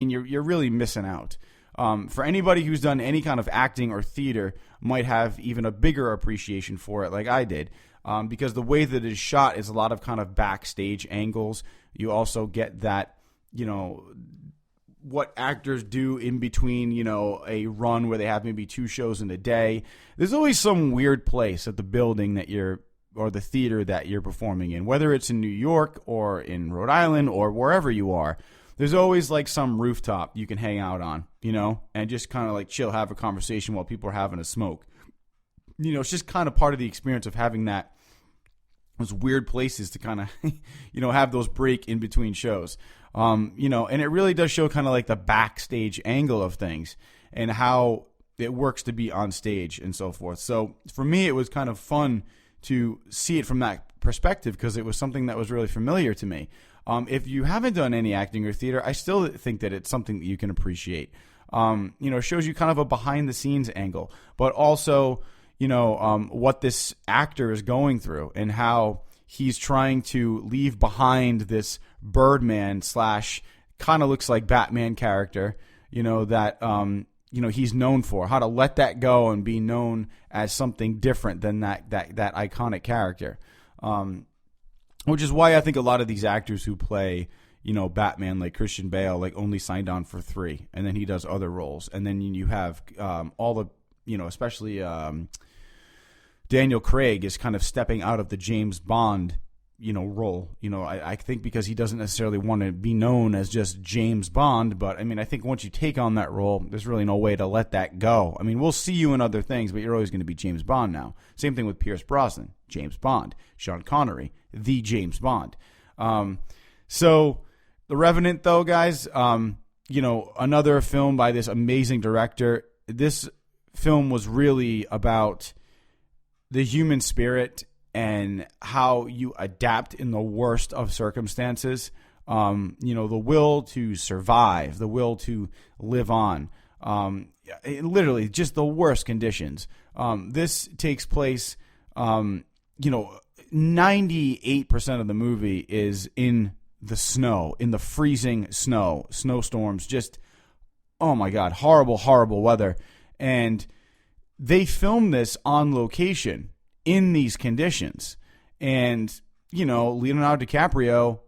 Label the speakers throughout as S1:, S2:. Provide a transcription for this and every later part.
S1: you're really missing out. For anybody who's done any kind of acting or theater might have even a bigger appreciation for it like I did, because the way that it is shot is a lot of kind of backstage angles. You also get that, what actors do in between, a run where they have maybe 2 shows in a day. There's always some weird place at the building or the theater that you're performing in, whether it's in New York or in Rhode Island or wherever you are. There's always like some rooftop you can hang out on, and just kind of like chill, have a conversation while people are having a smoke. It's just kind of part of the experience of having those weird places to kind of, have those break in between shows. And it really does show kind of like the backstage angle of things and how it works to be on stage and so forth. So for me, it was kind of fun to see it from that perspective because it was something that was really familiar to me. If you haven't done any acting or theater, I still think that it's something that you can appreciate. It shows you kind of a behind the scenes angle, but also, what this actor is going through and how he's trying to leave behind this Birdman / kind of looks like Batman character, that, he's known for, how to let that go and be known as something different than that iconic character. Which is why I think a lot of these actors who play, Batman, like Christian Bale, like only signed on for 3, and then he does other roles. And then you have all the, especially Daniel Craig is kind of stepping out of the James Bond, role. I think because he doesn't necessarily want to be known as just James Bond. But, I think once you take on that role, there's really no way to let that go. We'll see you in other things, but you're always going to be James Bond now. Same thing with Pierce Brosnan, James Bond. Sean Connery, the James Bond. So The Revenant, though, guys, another film by this amazing director. This film was really about the human spirit and how you adapt in the worst of circumstances. The will to survive, the will to live on. Literally, just the worst conditions. This takes place, 98% of the movie is in the snow, in the freezing snow, snowstorms, just, oh my God, horrible, horrible weather. And they filmed this on location in these conditions. And, Leonardo DiCaprio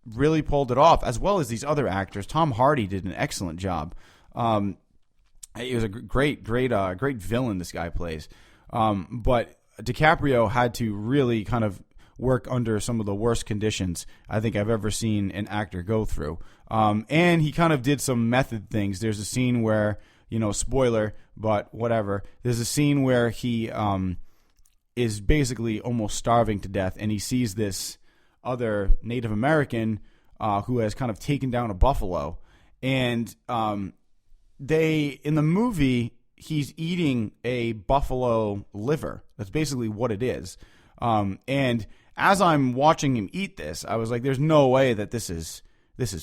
S1: really pulled it off, as well as these other actors. Tom Hardy did an excellent job. He was a great villain this guy plays. But DiCaprio had to really kind of work under some of the worst conditions I think I've ever seen an actor go through. And he kind of did some method things. There's a scene where, spoiler, but whatever. There's a scene where he is basically almost starving to death, and he sees this other Native American who has kind of taken down a buffalo. And in the movie, he's eating a buffalo liver. That's basically what it is. And as I'm watching him eat this, I was like, there's no way that this is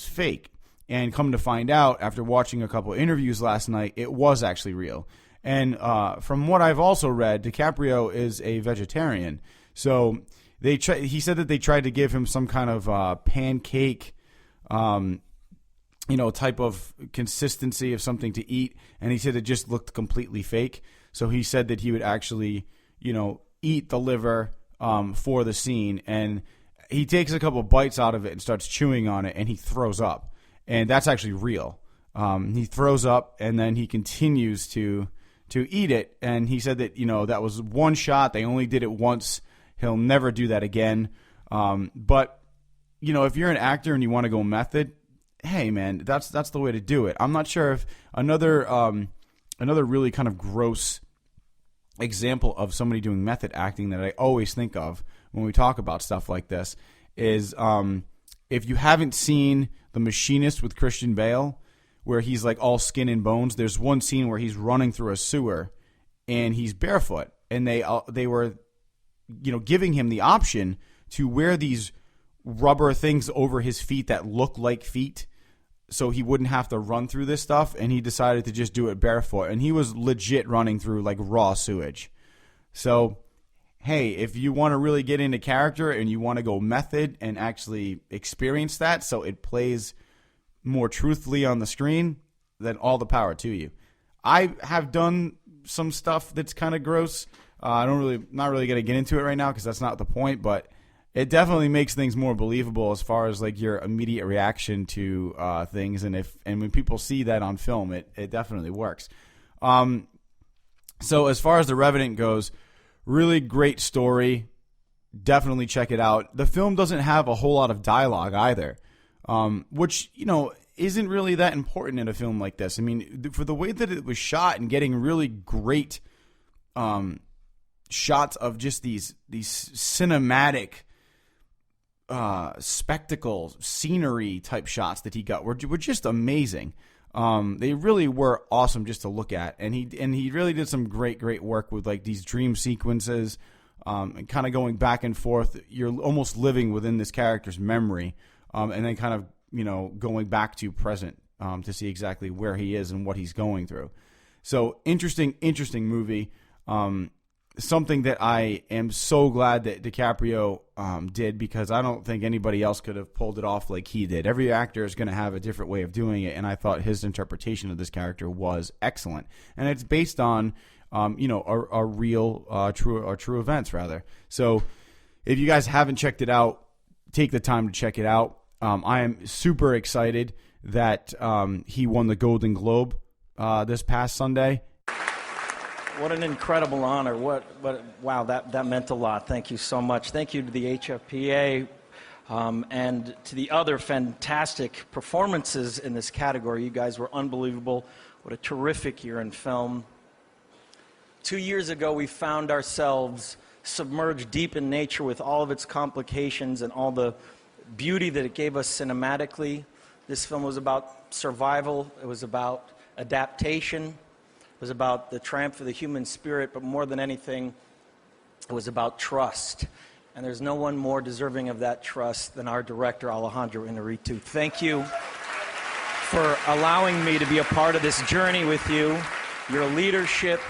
S1: fake. And come to find out, after watching a couple of interviews last night, it was actually real. And from what I've also read, DiCaprio is a vegetarian. So he said that they tried to give him some kind of pancake type of consistency of something to eat. And he said it just looked completely fake. So he said that he would actually, eat the liver for the scene. And he takes a couple bites out of it and starts chewing on it, and he throws up. And that's actually real. He throws up, and then he continues to eat it. And he said that, that was one shot. They only did it once. He'll never do that again. But, if you're an actor and you want to go method, hey, man, that's the way to do it. I'm not sure if another really kind of gross example of somebody doing method acting that I always think of when we talk about stuff like this is if you haven't seen The Machinist with Christian Bale, where he's like all skin and bones, there's one scene where he's running through a sewer and he's barefoot, and they were giving him the option to wear these rubber things over his feet that look like feet so he wouldn't have to run through this stuff, and he decided to just do it barefoot, and he was legit running through like raw sewage. So, hey, if you want to really get into character and you want to go method and actually experience that so it plays more truthfully on the screen, then all the power to you. I have done some stuff that's kind of gross. Not really going to get into it right now because that's not the point, but it definitely makes things more believable as far as like your immediate reaction to things, and when people see that on film, it definitely works. So as far as The Revenant goes, really great story. Definitely check it out. The film doesn't have a whole lot of dialogue either, which, isn't really that important in a film like this. I mean, for the way that it was shot and getting really great shots of just these cinematic spectacle scenery type shots that he got were just amazing. They really were awesome just to look at, and he really did some great work with like these dream sequences, and kind of going back and forth. You're almost living within this character's memory, and then kind of going back to present to see exactly where he is and what he's going through. So interesting movie. Something that I am so glad that DiCaprio did, because I don't think anybody else could have pulled it off like he did. Every actor is going to have a different way of doing it, and I thought his interpretation of this character was excellent. And it's based on, true events rather. So if you guys haven't checked it out, take the time to check it out. I am super excited that he won the Golden Globe this past Sunday.
S2: What an incredible honor. Wow, that meant a lot. Thank you so much. Thank you to the HFPA and to the other fantastic performances in this category. You guys were unbelievable. What a terrific year in film. 2 years ago, we found ourselves submerged deep in nature with all of its complications and all the beauty that it gave us cinematically. This film was about survival. It was about adaptation. It was about the triumph of the human spirit, but more than anything, it was about trust. And there's no one more deserving of that trust than our director, Alejandro Inarritu. Thank you for allowing me to be a part of this journey with you. Your leadership,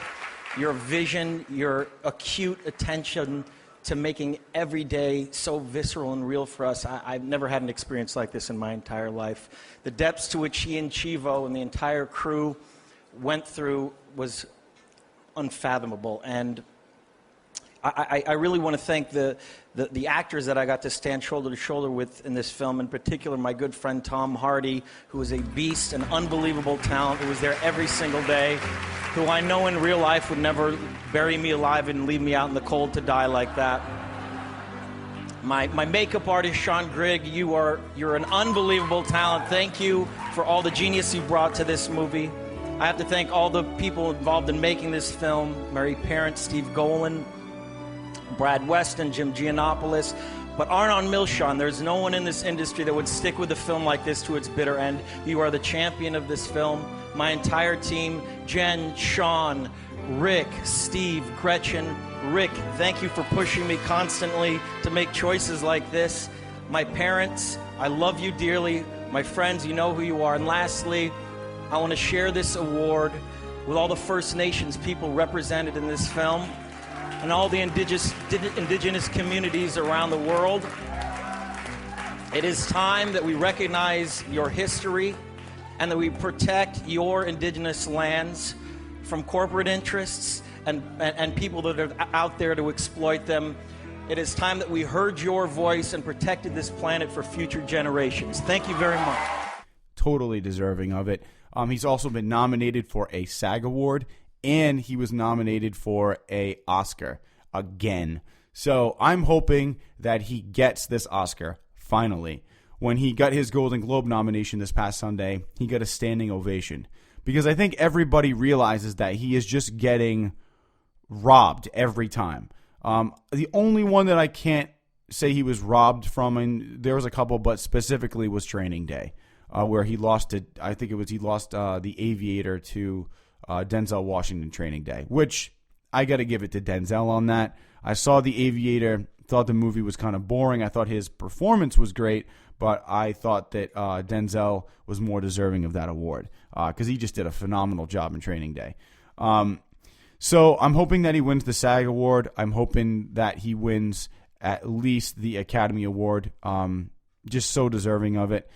S2: your vision, your acute attention to making every day so visceral and real for us. I've never had an experience like this in my entire life. The depths to which he and Chivo and the entire crew went through was unfathomable, and I really want to thank the actors that I got to stand shoulder to shoulder with in this film, in particular my good friend Tom Hardy, who is a beast, an unbelievable talent, who was there every single day, who I know in real life would never bury me alive and leave me out in the cold to die like that. My makeup artist, Sean Grigg, you're an unbelievable talent. Thank you for all the genius you brought to this movie. I have to thank all the people involved in making this film: Mary Parent, Steve Golan, Brad Weston, Jim Giannopoulos. But Arnon Milchan, there's no one in this industry that would stick with a film like this to its bitter end. You are the champion of this film. My entire team, Jen, Sean, Rick, Steve, Gretchen. Rick, thank you for pushing me constantly to make choices like this. My parents, I love you dearly. My friends, you know who you are. And lastly, I want to share this award with all the First Nations people represented in this film and all the indigenous communities around the world. It is time that we recognize your history and that we protect your indigenous lands from corporate interests and people that are out there to exploit them. It is time that we heard your voice and protected this planet for future generations. Thank you very much.
S1: Totally deserving of it. He's also been nominated for a SAG Award, and he was nominated for a Oscar again. So I'm hoping that he gets this Oscar, finally. When he got his Golden Globe nomination this past Sunday, he got a standing ovation. Because I think everybody realizes that he is just getting robbed every time. The only one that I can't say he was robbed from, and there was a couple, but specifically was Training Day. Where he lost it. I think he lost The Aviator to Denzel Washington Training Day, which I got to give it to Denzel on that. I saw The Aviator, thought the movie was kind of boring. I thought his performance was great, but I thought that Denzel was more deserving of that award because he just did a phenomenal job in Training Day. So I'm hoping that he wins the SAG Award. I'm hoping that he wins at least the Academy Award. Just so deserving of it.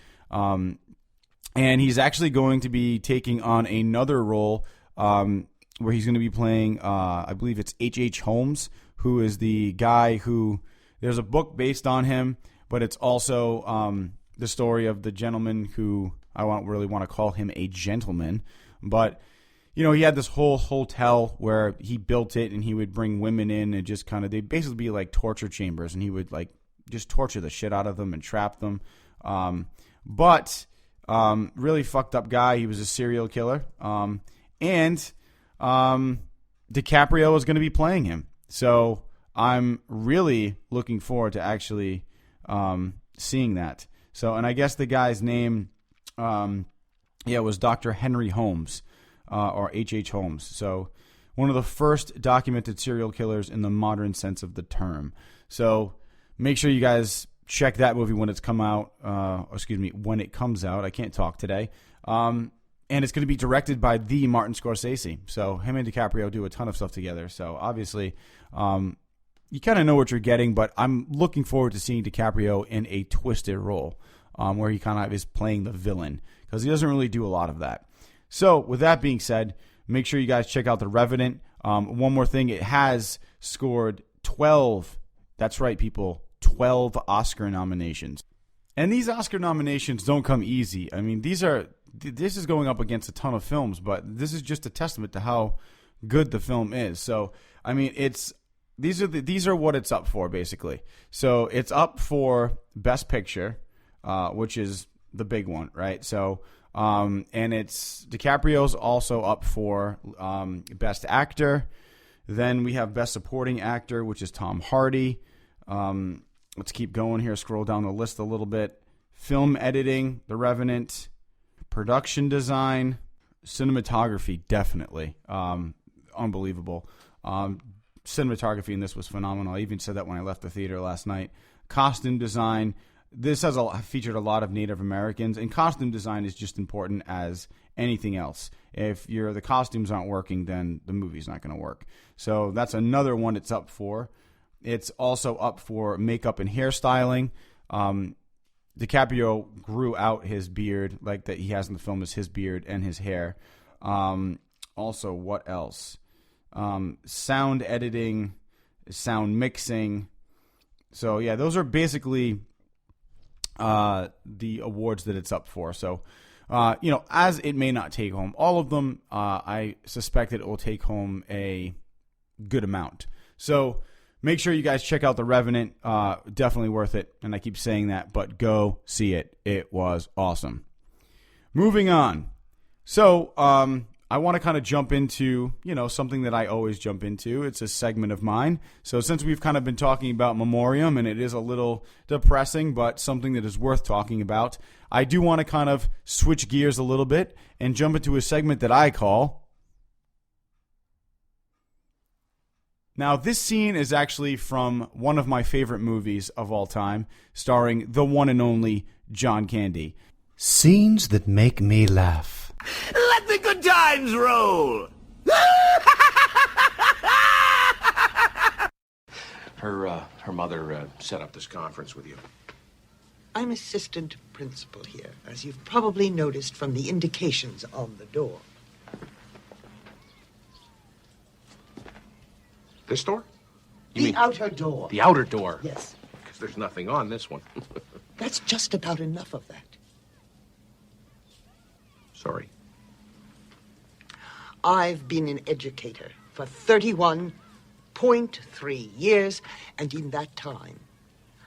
S1: And he's actually going to be taking on another role where he's going to be playing, I believe it's H.H. Holmes, who is the guy who, there's a book based on him, but it's also the story of the gentleman who, I don't really want to call him a gentleman, but, you know, he had this whole hotel where he built it, and he would bring women in and just kind of, they'd basically be like torture chambers, and he would like just torture the shit out of them and trap them. Really fucked up guy. He was a serial killer. And DiCaprio is going to be playing him. So I'm really looking forward to actually seeing that. So, and I guess the guy's name, was Dr. Henry Holmes, or H.H. Holmes. So one of the first documented serial killers in the modern sense of the term. So make sure you guys check that movie when it's when it comes out. I can't talk today. And it's going to be directed by the Martin Scorsese. So him and DiCaprio do a ton of stuff together. So obviously, you kind of know what you're getting, but I'm looking forward to seeing DiCaprio in a twisted role, where he kind of is playing the villain, because he doesn't really do a lot of that. So with that being said, make sure you guys check out The Revenant. One more thing, it has scored 12, that's right, people, 12 Oscar nominations. And these Oscar nominations don't come easy. I mean, this is going up against a ton of films, but this is just a testament to how good the film is. So, I mean, these are what it's up for, basically. So it's up for Best Picture, which is the big one, right? So, and it's DiCaprio's also up for Best Actor. Then we have Best Supporting Actor, which is Tom Hardy. Let's keep going here. Scroll down the list a little bit. Film editing, The Revenant. Production design, cinematography, definitely unbelievable. Cinematography in this was phenomenal. I even said that when I left the theater last night. Costume design. This has featured a lot of Native Americans, and costume design is just important as anything else. If the costumes aren't working, then the movie's not going to work. So that's another one it's up for. It's also up for makeup and hairstyling. DiCaprio grew out his beard, like that he has in the film, is his beard and his hair. Also, what else? Sound editing, sound mixing. So yeah, those are basically the awards that it's up for. So, as it may not take home all of them, I suspect that it will take home a good amount. So make sure you guys check out The Revenant. Definitely worth it. And I keep saying that, but go see it. It was awesome. Moving on. So I want to kind of jump into, something that I always jump into. It's a segment of mine. So since we've kind of been talking about Memoriam, and it is a little depressing, but something that is worth talking about, I do want to kind of switch gears a little bit and jump into a segment that I call... Now, this scene is actually from one of my favorite movies of all time, starring the one and only John Candy.
S3: Scenes that make me laugh.
S4: Let the good times roll!
S5: Her mother set up this conference with you.
S6: I'm assistant principal here, as you've probably noticed from the indications on the door.
S5: This door?
S6: The outer door.
S5: The outer door?
S6: Yes.
S5: Because there's nothing on this one.
S6: That's just about enough of that.
S5: Sorry.
S6: I've been an educator for 31.3 years, and in that time,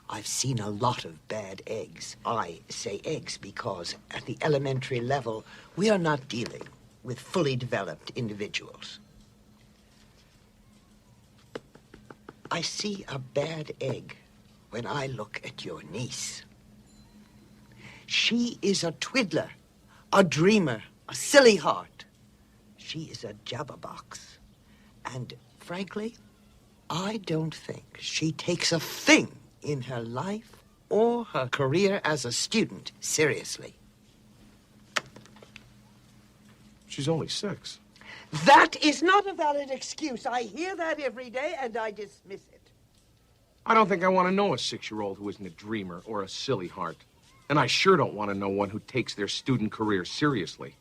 S6: I've seen a lot of bad eggs. I say eggs because at the elementary level, we are not dealing with fully developed individuals. I see a bad egg when I look at your niece. She is a twiddler, a dreamer, a silly heart. She is a jabberbox. And frankly, I don't think she takes a thing in her life or her career as a student seriously.
S5: She's only 6.
S6: That is not a valid excuse. I hear that every day, and I dismiss it.
S5: I don't think I want to know a 6-year-old who isn't a dreamer or a silly heart. And I sure don't want to know one who takes their student career seriously.